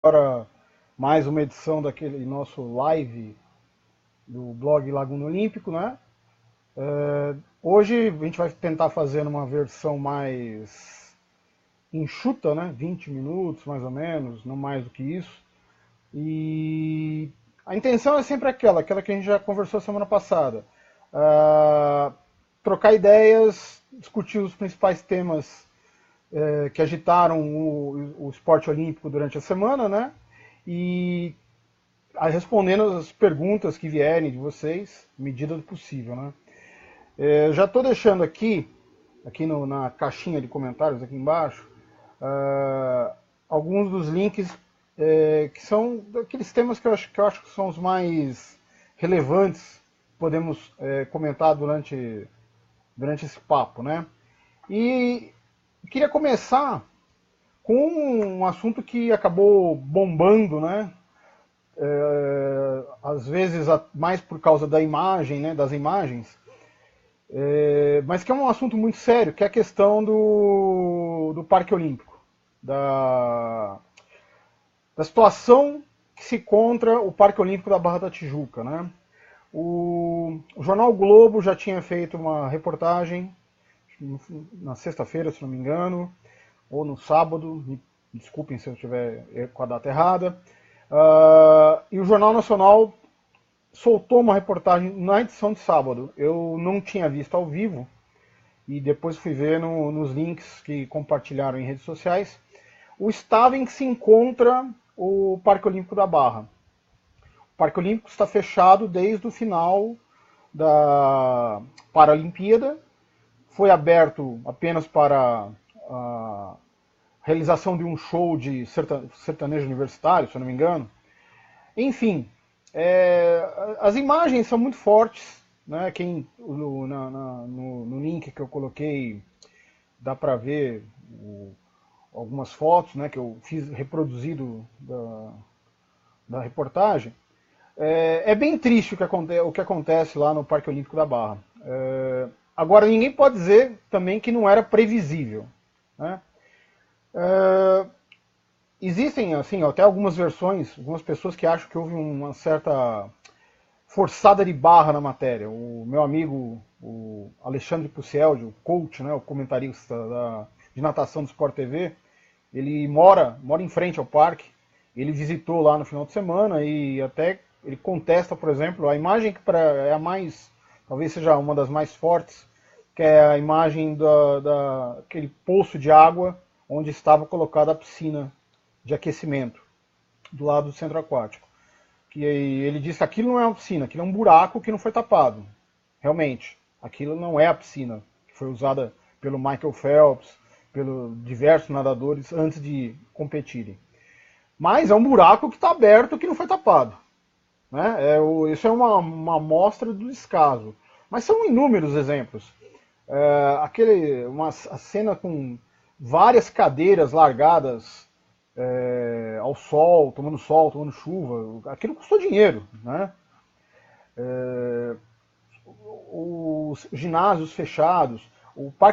Agora mais uma edição daquele nosso live do blog Laguna Olímpico, né? Hoje a gente vai tentar fazer uma versão mais enxuta, né? 20 minutos mais ou menos, não mais do que isso. E a intenção é sempre aquela que a gente já conversou semana passada. Uh, Trocar ideias, discutir os principais temas que agitaram o esporte olímpico durante a semana, né? E respondendo as perguntas que vierem de vocês, medida do possível, né? Já estou deixando aqui na caixinha de comentários aqui embaixo, alguns dos links que são daqueles temas que eu acho que são os mais relevantes, podemos comentar durante esse papo, né? E queria começar com um assunto que acabou bombando, né? Às vezes mais por causa da imagem, né? Das imagens, mas que é um assunto muito sério, que é a questão do Parque Olímpico, da situação que se encontra o Parque Olímpico da Barra da Tijuca, né? O jornal Globo já tinha feito uma reportagem na sexta-feira, se não me engano, ou no sábado, me desculpem se eu estiver com a data errada, e o Jornal Nacional soltou uma reportagem na edição de sábado. Eu não tinha visto ao vivo, e depois fui ver nos links que compartilharam em redes sociais, o estado em que se encontra o Parque Olímpico da Barra. O Parque Olímpico está fechado desde o final da Paralimpíada, foi aberto apenas para a realização de um show de sertanejo universitário, se eu não me engano. Enfim, as imagens são muito fortes, né? No link que eu coloquei dá para ver algumas fotos, né, que eu fiz reproduzido da reportagem. É bem triste o que acontece lá no Parque Olímpico da Barra. Agora, ninguém pode dizer também que não era previsível, né? Existem, assim, até algumas versões, algumas pessoas que acham que houve uma certa forçada de barra na matéria. O meu amigo, o Alexandre Pucieldi, o coach, né, o comentarista de natação do Sport TV, ele mora em frente ao parque, ele visitou lá no final de semana e até ele contesta, por exemplo, a imagem que é a mais, talvez seja uma das mais fortes, que é a imagem daquele poço de água onde estava colocada a piscina de aquecimento do lado do centro aquático. Que ele disse que aquilo não é uma piscina, aquilo é um buraco que não foi tapado. Realmente, aquilo não é a piscina que foi usada pelo Michael Phelps, pelos diversos nadadores antes de competirem. Mas é um buraco que está aberto que não foi tapado. Né? Isso é uma amostra do descaso. Mas são inúmeros exemplos. A cena com várias cadeiras largadas ao sol, tomando chuva, aquilo custou dinheiro, né? Os ginásios fechados,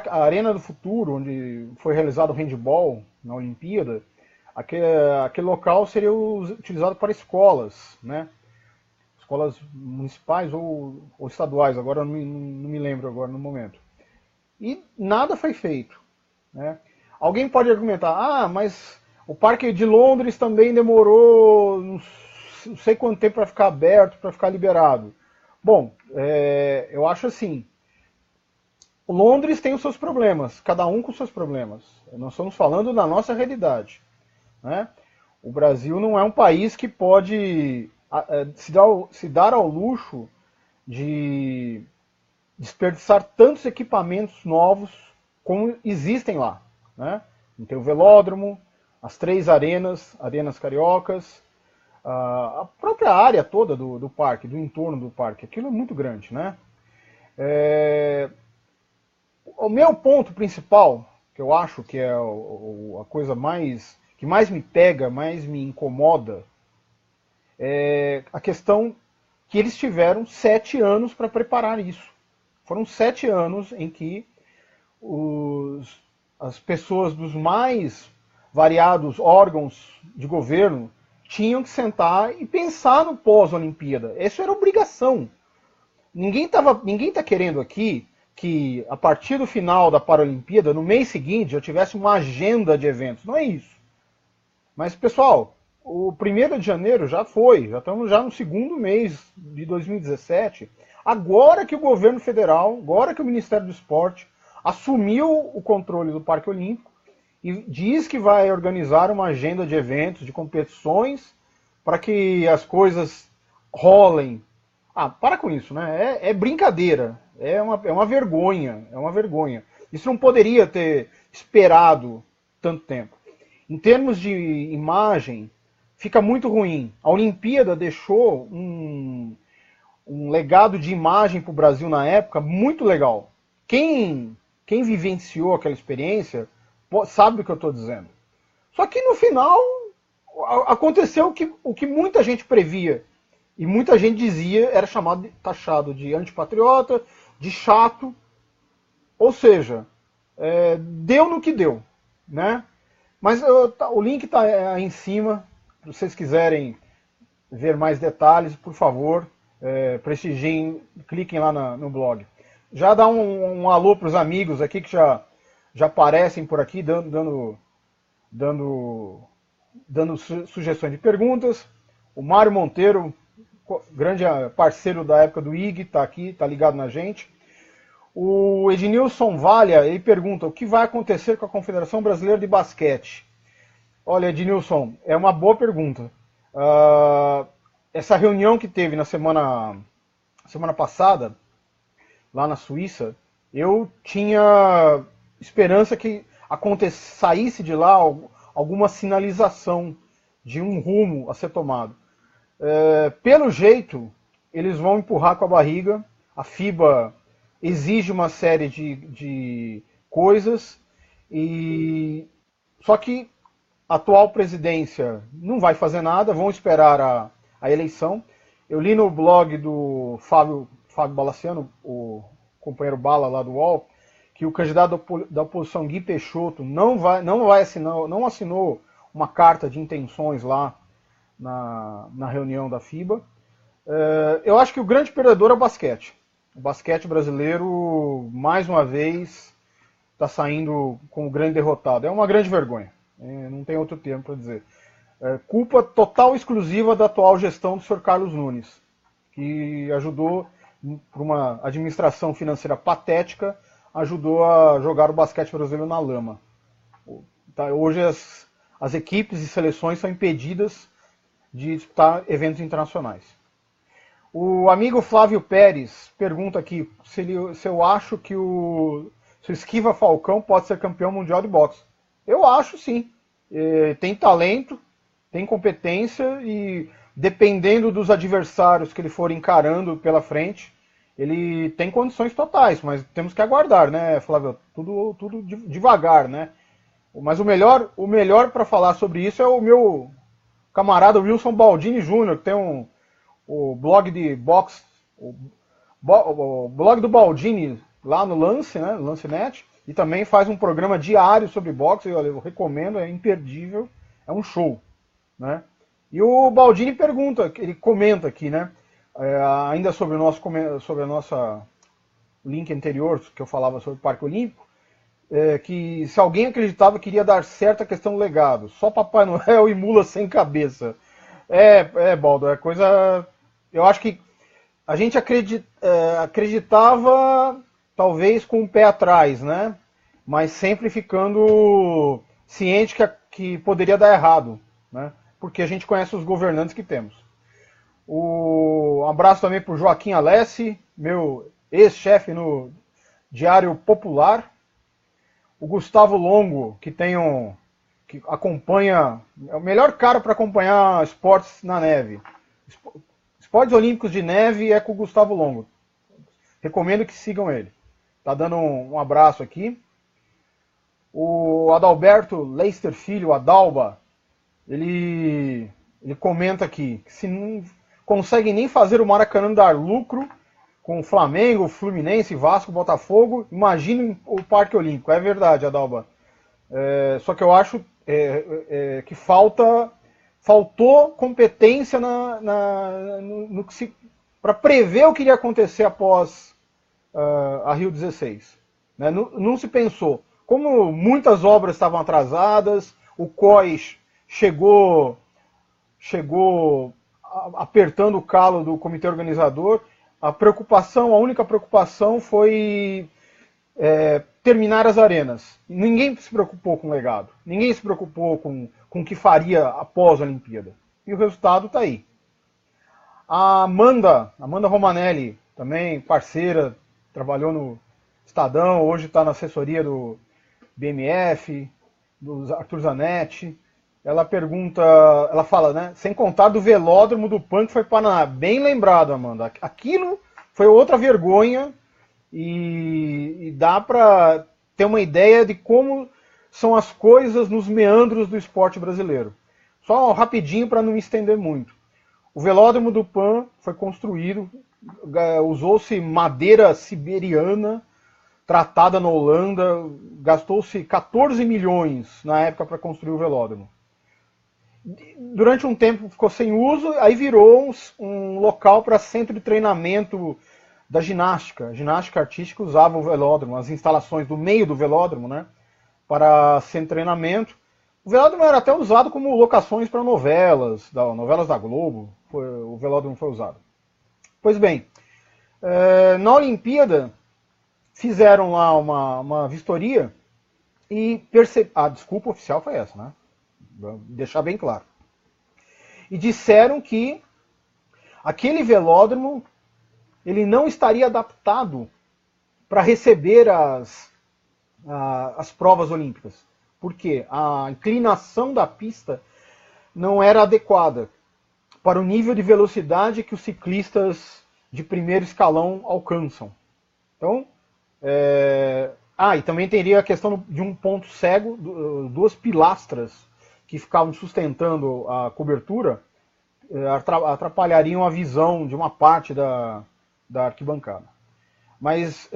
a Arena do Futuro, onde foi realizado o handball na Olimpíada, aquele local seria utilizado para escolas, né? Escolas municipais ou estaduais, agora não me lembro agora no momento. E nada foi feito, né? Alguém pode argumentar, mas o Parque de Londres também demorou não sei quanto tempo para ficar aberto, para ficar liberado. Bom, eu acho assim, Londres tem os seus problemas, cada um com os seus problemas. Nós estamos falando da nossa realidade, né? O Brasil não é um país que pode se dar ao luxo de desperdiçar tantos equipamentos novos como existem lá, né? Tem o velódromo, as 3 arenas cariocas, a própria área toda do parque, do entorno do parque, aquilo é muito grande, né? O meu ponto principal, que eu acho que é a coisa que mais me pega, mais me incomoda, é a questão que eles tiveram 7 anos para preparar isso. Foram 7 anos em que as pessoas dos mais variados órgãos de governo tinham que sentar e pensar no pós-Olimpíada. Isso era obrigação. Ninguém tá querendo aqui que, a partir do final da Paralimpíada, no mês seguinte, eu tivesse uma agenda de eventos. Não é isso. Mas, pessoal, o 1º de janeiro já foi. Já estamos no segundo mês de 2017. Agora que o governo federal, agora que o Ministério do Esporte assumiu o controle do Parque Olímpico e diz que vai organizar uma agenda de eventos, de competições, para que as coisas rolem. Ah, para com isso, né? É brincadeira. É uma vergonha. É uma vergonha. Isso não poderia ter esperado tanto tempo. Em termos de imagem, fica muito ruim. A Olimpíada deixou um legado de imagem para o Brasil na época muito legal. Quem vivenciou aquela experiência sabe do que eu estou dizendo. Só que no final aconteceu o que muita gente previa. E muita gente dizia, era taxado de antipatriota, de chato. Ou seja, deu no que deu. Né? Mas o link está aí em cima. Se vocês quiserem ver mais detalhes, por favor, prestigiem, cliquem lá no blog. Já dá um alô para os amigos aqui que já aparecem por aqui, dando sugestões de perguntas. O Mário Monteiro, grande parceiro da época do IG, está aqui, está ligado na gente. O Ednilson Valha, ele pergunta: o que vai acontecer com a Confederação Brasileira de Basquete? Olha, Ednilson, é uma boa pergunta. Essa reunião que teve na semana passada, lá na Suíça, eu tinha esperança que saísse de lá alguma sinalização de um rumo a ser tomado. Pelo jeito, eles vão empurrar com a barriga. A FIBA exige uma série de coisas, só que a atual presidência não vai fazer nada, vão esperar a eleição. Eu li no blog do Fábio Balaciano, o companheiro Bala lá do UOL, que o candidato da oposição, Gui Peixoto, não assinou uma carta de intenções lá na reunião da FIBA. Eu acho que o grande perdedor é o basquete. O basquete brasileiro, mais uma vez, está saindo como grande derrotado. É uma grande vergonha. Não tem outro termo para dizer. Culpa total e exclusiva da atual gestão do Sr. Carlos Nunes, que ajudou, por uma administração financeira patética, ajudou a jogar o basquete brasileiro na lama. Hoje as equipes e seleções são impedidas de disputar eventos internacionais. O amigo Flávio Pérez pergunta aqui se eu acho que o Esquiva Falcão pode ser campeão mundial de boxe. Eu acho sim. Tem talento, tem competência e, dependendo dos adversários que ele for encarando pela frente, ele tem condições totais, mas temos que aguardar, né, Flávio? Tudo devagar, né? Mas o melhor para falar sobre isso é o meu camarada Wilson Baldini Jr., que tem o blog de boxe, o blog do Baldini lá no Lance, né, Lance.net, e também faz um programa diário sobre boxe. Eu recomendo, é imperdível, é um show, né? E o Baldini ele comenta aqui, né, ainda sobre a nossa link anterior, que eu falava sobre o Parque Olímpico, que se alguém acreditava que iria dar certo a questão do legado, só Papai Noel e mula sem cabeça. Baldo, é coisa... Eu acho que a gente acreditava, talvez com o pé atrás, né? Mas sempre ficando ciente que poderia dar errado, né? Porque a gente conhece os governantes que temos. Um abraço também para o Joaquim Alessi, meu ex-chefe no Diário Popular. O Gustavo Longo, que acompanha, é o melhor cara para acompanhar esportes na neve. Esportes olímpicos de neve é com o Gustavo Longo. Recomendo que sigam ele. Tá dando um abraço aqui. O Adalberto Leister Filho, Adalba, ele comenta aqui que se não conseguem nem fazer o Maracanã dar lucro com o Flamengo, Fluminense, Vasco, Botafogo, imagine o Parque Olímpico. É verdade, Adalba. Só que eu acho que falta faltou competência para prever o que iria acontecer após a Rio 16. Né? Não se pensou. Como muitas obras estavam atrasadas, o COIS chegou apertando o calo do comitê organizador, a única preocupação foi terminar as arenas. Ninguém se preocupou com o legado. Ninguém se preocupou com o que faria após a Olimpíada. E o resultado está aí. A Amanda Romanelli, também parceira, trabalhou no Estadão, hoje está na assessoria do BMF, do Arthur Zanetti. Ela pergunta, ela fala, né? Sem contar do velódromo do PAN que foi Paraná. Bem lembrado, Amanda. Aquilo foi outra vergonha e dá para ter uma ideia de como são as coisas nos meandros do esporte brasileiro. Só rapidinho para não me estender muito. O velódromo do PAN foi construído, usou-se madeira siberiana, tratada na Holanda, gastou-se 14 milhões na época para construir o velódromo. Durante um tempo ficou sem uso, aí virou um local para centro de treinamento da ginástica. A ginástica artística usava o velódromo, as instalações do meio do velódromo, né, para centro de treinamento. O velódromo era até usado como locações para novelas da Globo. O velódromo foi usado. Pois bem, na Olimpíada fizeram lá uma vistoria e a desculpa oficial foi essa, né? Vou deixar bem claro. E disseram que aquele velódromo ele não estaria adaptado para receber as provas olímpicas. Porque a inclinação da pista não era adequada para o nível de velocidade que os ciclistas de primeiro escalão alcançam. Então, e também teria a questão de um ponto cego, duas pilastras que ficavam sustentando a cobertura, atrapalhariam a visão de uma parte da arquibancada. Mas,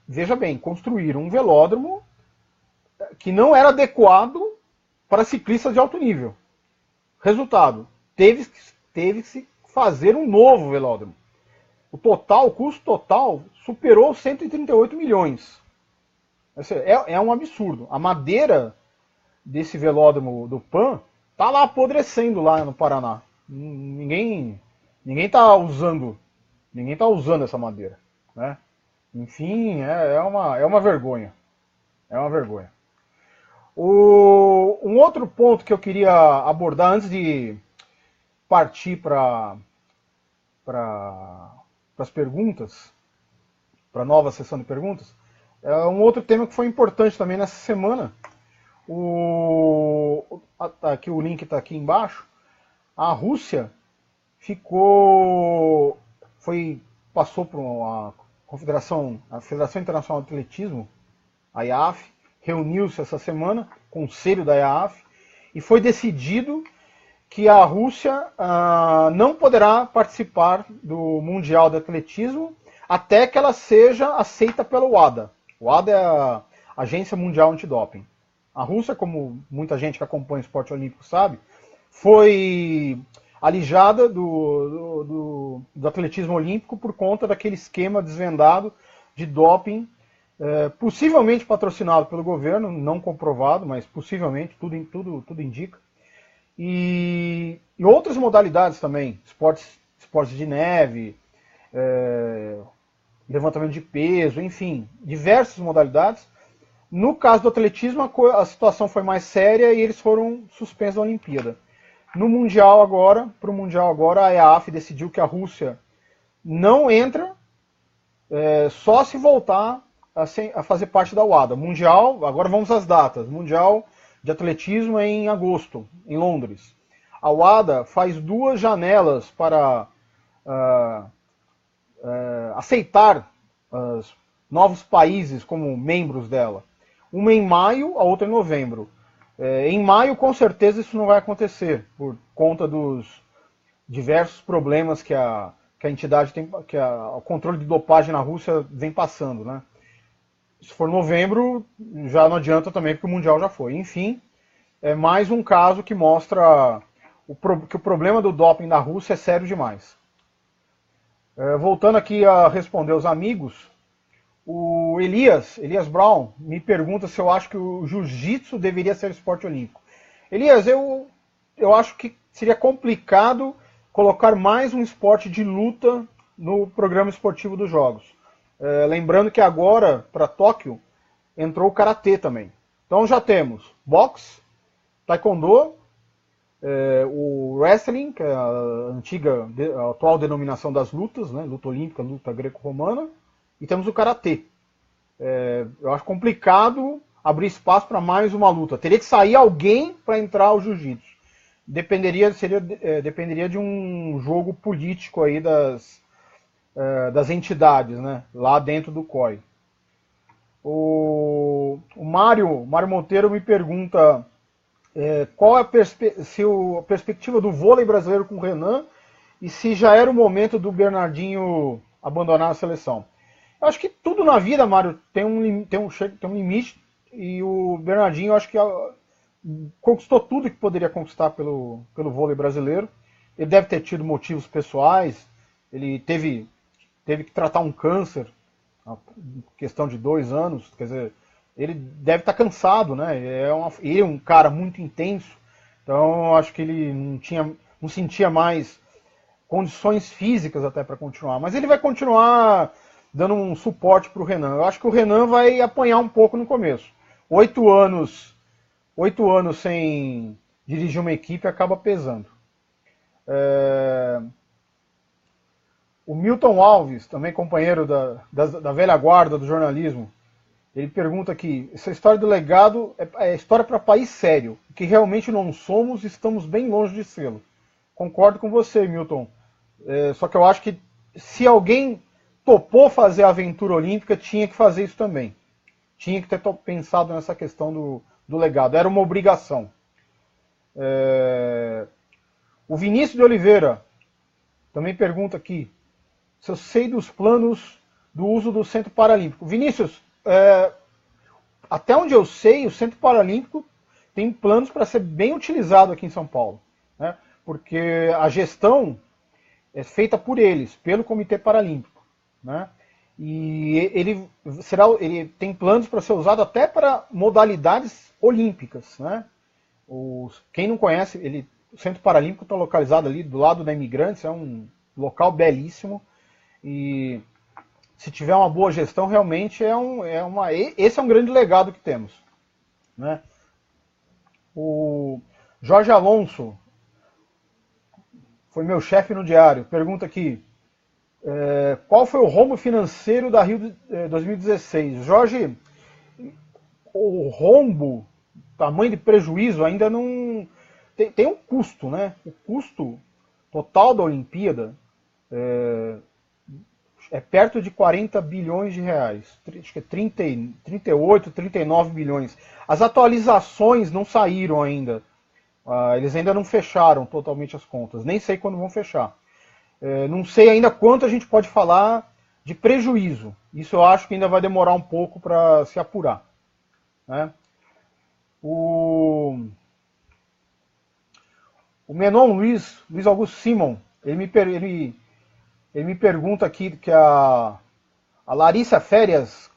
veja bem, construíram um velódromo que não era adequado para ciclistas de alto nível. Resultado, teve que se fazer um novo velódromo. O custo total superou 138 milhões. É um absurdo. A madeira desse velódromo do PAN está lá apodrecendo lá no Paraná. Ninguém está usando essa madeira, né? Enfim, é uma vergonha. É uma vergonha. Um outro ponto que eu queria abordar antes de partir para as perguntas, para a nova sessão de perguntas, é um outro tema que foi importante também nessa semana. Aqui o link está aqui embaixo. A Rússia passou por a Federação Internacional de Atletismo, a IAAF, reuniu-se essa semana, conselho da IAAF, e foi decidido que a Rússia não poderá participar do Mundial de Atletismo até que ela seja aceita pela WADA. O WADA é a Agência Mundial Antidoping. A Rússia, como muita gente que acompanha o esporte olímpico sabe, foi alijada do atletismo olímpico por conta daquele esquema desvendado de doping, possivelmente patrocinado pelo governo, não comprovado, mas possivelmente, tudo indica. E outras modalidades também, esportes de neve, levantamento de peso, enfim, diversas modalidades. No caso do atletismo, a situação foi mais séria e eles foram suspensos da Olimpíada. Para o Mundial agora, a IAAF decidiu que a Rússia não entra, só se voltar a fazer parte da WADA. Mundial, agora vamos às datas. Mundial de Atletismo é em agosto, em Londres. A WADA faz 2 janelas para aceitar novos países como membros dela. Uma em maio, a outra em novembro. Em maio, com certeza, isso não vai acontecer, por conta dos diversos problemas que a entidade tem, o controle de dopagem na Rússia vem passando, né? Se for novembro, já não adianta também, porque o Mundial já foi. Enfim, é mais um caso que mostra que o problema do doping na Rússia é sério demais. Voltando aqui a responder aos amigos, o Elias Brown me pergunta se eu acho que o jiu-jitsu deveria ser esporte olímpico. Elias, eu acho que seria complicado colocar mais um esporte de luta no programa esportivo dos Jogos. Lembrando que agora, para Tóquio, entrou o Karatê também. Então já temos boxe, taekwondo, o wrestling, que é a atual denominação das lutas, né, luta olímpica, luta greco-romana, e temos o Karatê. Eu acho complicado abrir espaço para mais uma luta. Teria que sair alguém para entrar o jiu-jitsu. Dependeria de um jogo político aí das entidades, né, lá dentro do COI. O Mário Monteiro me pergunta qual é a perspectiva do vôlei brasileiro com o Renan e se já era o momento do Bernardinho abandonar a seleção. Eu acho que tudo na vida, Mário, tem um limite, e o Bernardinho, eu acho que conquistou tudo que poderia conquistar pelo vôlei brasileiro. Ele deve ter tido motivos pessoais, ele teve que tratar um câncer, questão de 2 anos, quer dizer, ele deve estar cansado, né? Ele é um cara muito intenso, então eu acho que ele não sentia mais condições físicas até para continuar. Mas ele vai continuar dando um suporte para o Renan. Eu acho que o Renan vai apanhar um pouco no começo. 8 anos sem dirigir uma equipe acaba pesando. O Milton Alves, também companheiro da velha guarda do jornalismo, ele pergunta aqui, essa história do legado é história para país sério, que realmente não somos, estamos bem longe de ser. Concordo com você, Milton. Só que eu acho que se alguém topou fazer a aventura olímpica, tinha que fazer isso também. Tinha que ter pensado nessa questão do legado. Era uma obrigação. O Vinícius de Oliveira também pergunta aqui se eu sei dos planos do uso do Centro Paralímpico. Vinícius, até onde eu sei, o Centro Paralímpico tem planos para ser bem utilizado aqui em São Paulo, né? Porque a gestão é feita por eles, pelo Comitê Paralímpico, né? E ele tem planos para ser usado até para modalidades olímpicas, né? Quem não conhece, o Centro Paralímpico está localizado ali do lado da Imigrantes, é um local belíssimo, e se tiver uma boa gestão, realmente esse é um grande legado que temos, né? O Jorge Alonso, foi meu chefe no diário, pergunta aqui, qual foi o rombo financeiro da Rio 2016? Jorge, o rombo, tamanho de prejuízo, ainda não... Tem um custo, né? O custo total da Olimpíada é perto de 40 bilhões de reais. Acho que é 38, 39 bilhões. As atualizações não saíram ainda. Eles ainda não fecharam totalmente as contas. Nem sei quando vão fechar. Não sei ainda quanto a gente pode falar de prejuízo. Isso eu acho que ainda vai demorar um pouco para se apurar, né? O Menon Luiz Augusto Simon, ele me pergunta aqui que a Larissa Férias,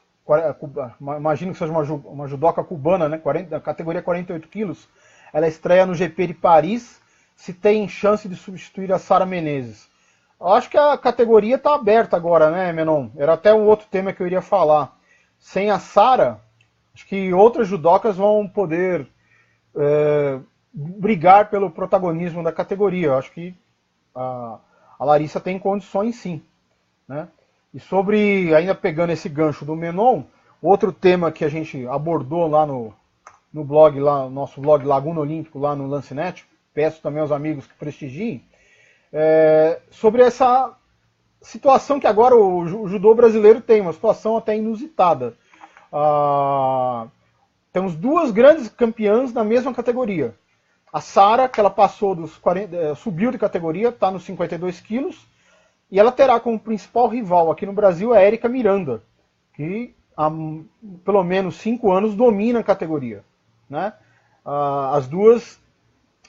imagino que seja uma judoca cubana, né, categoria 48 quilos, ela estreia no GP de Paris, se tem chance de substituir a Sara Menezes. Eu acho que a categoria está aberta agora, né, Menon? Era até um outro tema que eu iria falar. Sem a Sara, acho que outras judocas vão poder brigar pelo protagonismo da categoria. Eu acho que a Larissa tem condições, sim, né? E sobre, ainda pegando esse gancho do Menon, outro tema que a gente abordou lá no blog, lá, nosso blog Laguna Olímpico, lá no Lancenet, peço também aos amigos que prestigiem, sobre essa situação que agora o judô brasileiro tem, uma situação até inusitada. Temos 2 grandes campeãs na mesma categoria. A Sara, que ela passou dos 40, subiu de categoria, está nos 52 quilos, e ela terá como principal rival aqui no Brasil a Érica Miranda, que há pelo menos 5 anos domina a categoria, né? As duas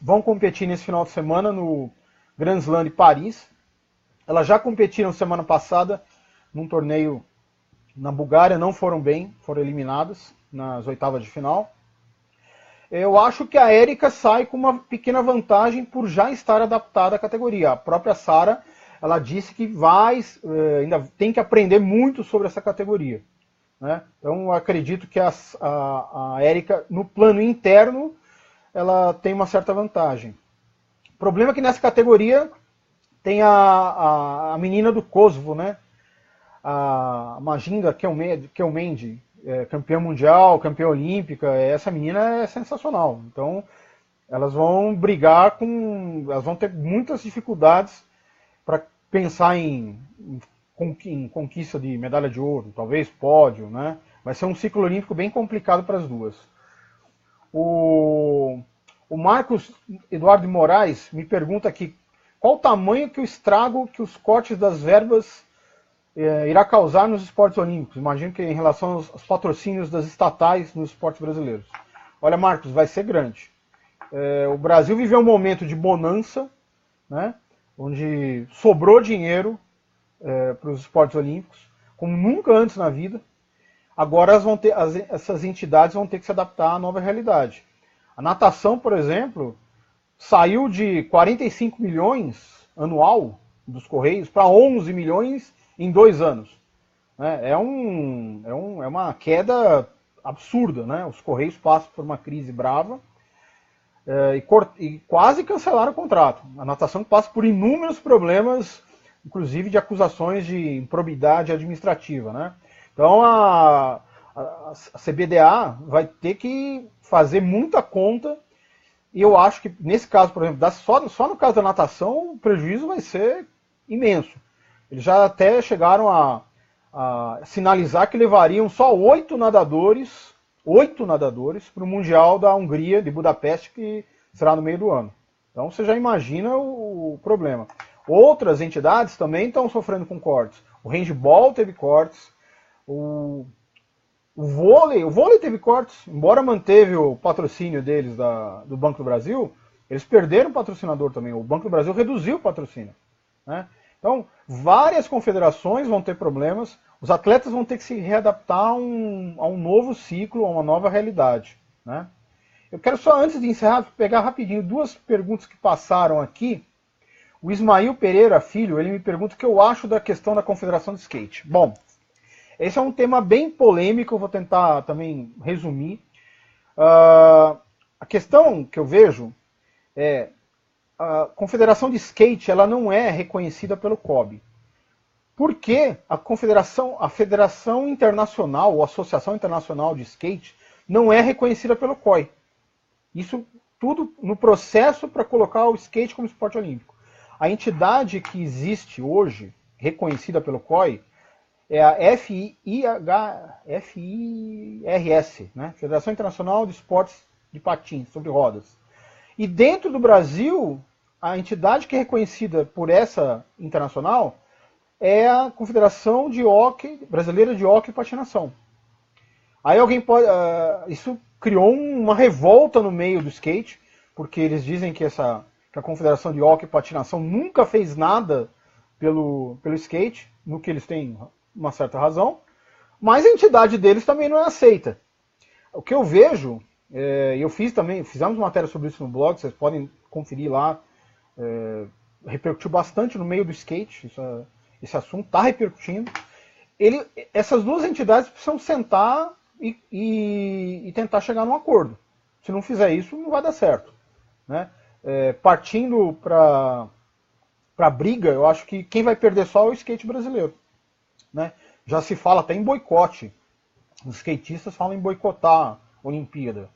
vão competir nesse final de semana no Grand Slam de Paris. Elas já competiram semana passada num torneio na Bulgária, não foram bem, foram eliminadas nas oitavas de final. Eu acho que a Erika sai com uma pequena vantagem por já estar adaptada à categoria. A própria Sara, ela disse que ainda tem que aprender muito sobre essa categoria, né? Então eu acredito que a Erika, no plano interno, ela tem uma certa vantagem. O problema é que nessa categoria tem a menina do Kosovo, né? A Majinda Kelmendi, campeã mundial, campeã olímpica. Essa menina é sensacional. Então elas vão brigar elas vão ter muitas dificuldades para pensar em conquista de medalha de ouro, talvez pódio, né? Vai ser um ciclo olímpico bem complicado para as duas. O Marcos Eduardo de Moraes me pergunta aqui qual o tamanho que o estrago que os cortes das verbas irá causar nos esportes olímpicos. Imagino que em relação aos patrocínios das estatais nos esportes brasileiros. Olha, Marcos, vai ser grande. O Brasil viveu um momento de bonança, né, onde sobrou dinheiro para os esportes olímpicos, como nunca antes na vida. Agora essas entidades vão ter que se adaptar à nova realidade. A natação, por exemplo, saiu de 45 milhões anual dos Correios para 11 milhões em 2 anos. É uma queda absurda, né? Os Correios passam por uma crise brava e quase cancelaram o contrato. A natação passa por inúmeros problemas, inclusive de acusações de improbidade administrativa, né? Então a CBDA vai ter que fazer muita conta, e eu acho que nesse caso, por exemplo, só no caso da natação, o prejuízo vai ser imenso. Eles já até chegaram a sinalizar que levariam só 8 nadadores para o Mundial da Hungria, de Budapeste, que será no meio do ano. Então você já imagina o problema. Outras entidades também estão sofrendo com cortes. O handball teve cortes, o vôlei teve cortes, embora manteve o patrocínio deles do Banco do Brasil, eles perderam o patrocinador também. O Banco do Brasil reduziu o patrocínio, né? Então, várias confederações vão ter problemas, os atletas vão ter que se readaptar a um novo ciclo, a uma nova realidade, né? Eu quero só, antes de encerrar, pegar rapidinho 2 perguntas que passaram aqui. O Ismael Pereira Filho, ele me pergunta o que eu acho da questão da Confederação de Skate. Bom, esse é um tema bem polêmico, eu vou tentar também resumir. A questão que eu vejo é a Confederação de Skate, ela não é reconhecida pelo COB. Por que a Federação Internacional, ou Associação Internacional de Skate, não é reconhecida pelo COI? Isso tudo no processo para colocar o skate como esporte olímpico. A entidade que existe hoje, reconhecida pelo COI, é a FIRS, né? Federação Internacional de Esportes de Patins sobre Rodas. E dentro do Brasil, a entidade que é reconhecida por essa internacional é a Confederação Brasileira de Hóquei e Patinação. Aí alguém pode... isso criou uma revolta no meio do skate, porque eles dizem que a Confederação de Hóquei e Patinação nunca fez nada pelo skate, no que eles têm uma certa razão, mas a entidade deles também não é aceita. O que eu vejo, fizemos matéria sobre isso no blog, vocês podem conferir lá, repercutiu bastante no meio do skate, esse assunto está repercutindo. Essas 2 entidades precisam sentar e tentar chegar num acordo. Se não fizer isso, não vai dar certo, né? Partindo para a briga, eu acho que quem vai perder só é o skate brasileiro, né? Já se fala até em boicote. Os skatistas falam em boicotar a Olimpíada.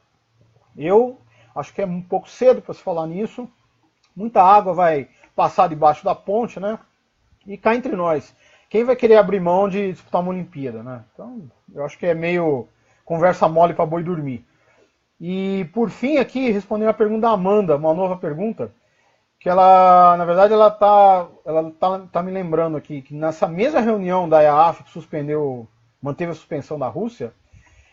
Eu acho que é um pouco cedo para se falar nisso. Muita água vai passar debaixo da ponte, né? E cá entre nós, quem vai querer abrir mão de disputar uma Olimpíada, né? Então, eu acho que é meio conversa mole para boi dormir. E por fim aqui, respondendo a pergunta da Amanda, uma nova pergunta, que ela, na verdade, ela tá me lembrando aqui que nessa mesma reunião da IAAF que manteve a suspensão da Rússia,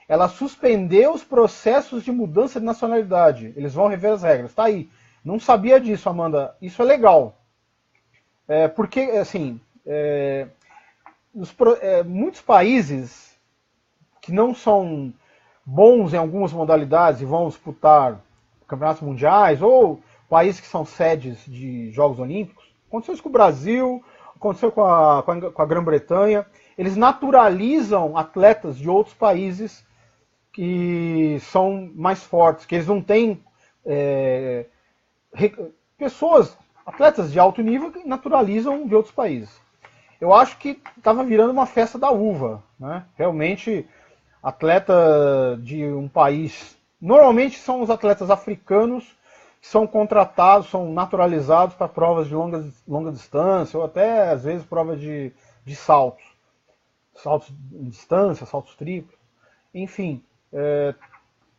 ela suspendeu os processos de mudança de nacionalidade. Eles vão rever as regras. Está aí, Não sabia disso, Amanda. Isso é legal. Porque, assim, muitos países que não são bons em algumas modalidades e vão disputar campeonatos mundiais, ou países que são sedes de Jogos Olímpicos, aconteceu isso com o Brasil, aconteceu com a Grã-Bretanha, eles naturalizam atletas de outros países que são mais fortes, que eles não têm pessoas, atletas de alto nível que naturalizam de outros países. Eu acho que estava virando uma festa da uva, né? Realmente, atleta de um país, normalmente são os atletas africanos que são contratados, são naturalizados para provas de longa distância, ou até, às vezes, provas de saltos. Saltos em distância, saltos triplos. Enfim,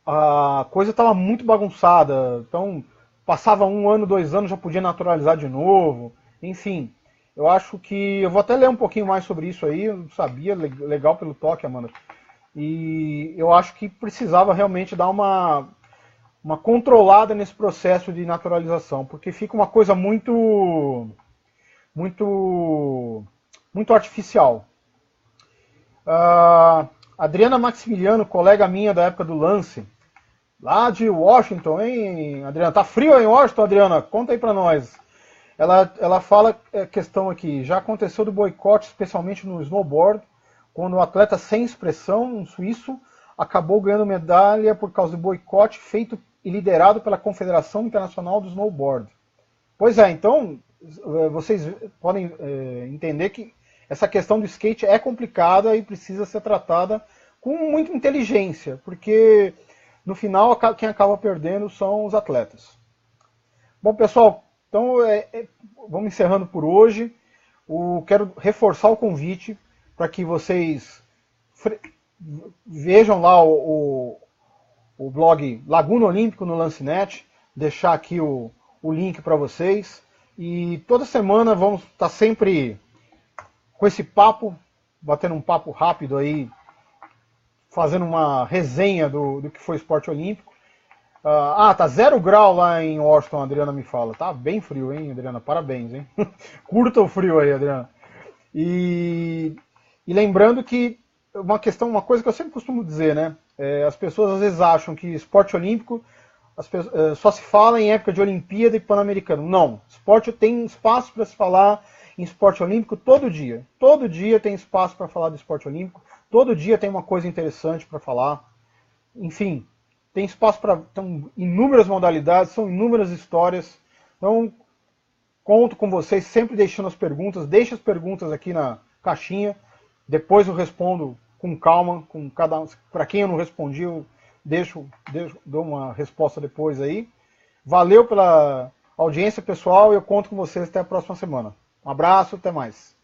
a coisa estava muito bagunçada. Então, passava 1 ano, 2 anos, já podia naturalizar de novo. Enfim, eu acho que... Eu vou até ler um pouquinho mais sobre isso aí. Eu não sabia, legal pelo toque, Amanda. E eu acho que precisava realmente dar uma controlada nesse processo de naturalização, porque fica uma coisa muito artificial. Adriana Maximiliano, colega minha da época do lance, lá de Washington, hein, Adriana? Tá frio aí em Washington, Adriana? Conta aí pra nós. Ela fala questão aqui, já aconteceu do boicote, especialmente no snowboard, quando um atleta sem expressão, um suíço, acabou ganhando medalha por causa do boicote feito e liderado pela Confederação Internacional do Snowboard. Pois é, então, vocês podem entender que essa questão do skate é complicada e precisa ser tratada com muita inteligência, porque no final quem acaba perdendo são os atletas. Bom, pessoal, então vamos encerrando por hoje. Quero reforçar o convite para que vocês vejam lá o blog Laguna Olímpico no Lancenet, deixar aqui o link para vocês. E toda semana vamos estar sempre com esse papo, batendo um papo rápido aí, fazendo uma resenha do que foi o esporte olímpico. Tá 0 grau lá em Washington, a Adriana me fala. Tá bem frio, hein, Adriana? Parabéns, hein? Curta o frio aí, Adriana. E lembrando que uma coisa que eu sempre costumo dizer, né? As pessoas às vezes acham que esporte olímpico só se fala em época de Olimpíada e Pan-Americano. Não, esporte tem espaço para se falar em esporte olímpico todo dia. Todo dia tem espaço para falar do esporte olímpico, todo dia tem uma coisa interessante para falar. Enfim, tem espaço para inúmeras modalidades, são inúmeras histórias. Então, conto com vocês sempre deixando as perguntas. Deixe as perguntas aqui na caixinha. Depois eu respondo com calma, com cada um. Para quem eu não respondi, eu dou uma resposta depois aí. Valeu pela audiência, pessoal, e eu conto com vocês até a próxima semana. Um abraço, até mais.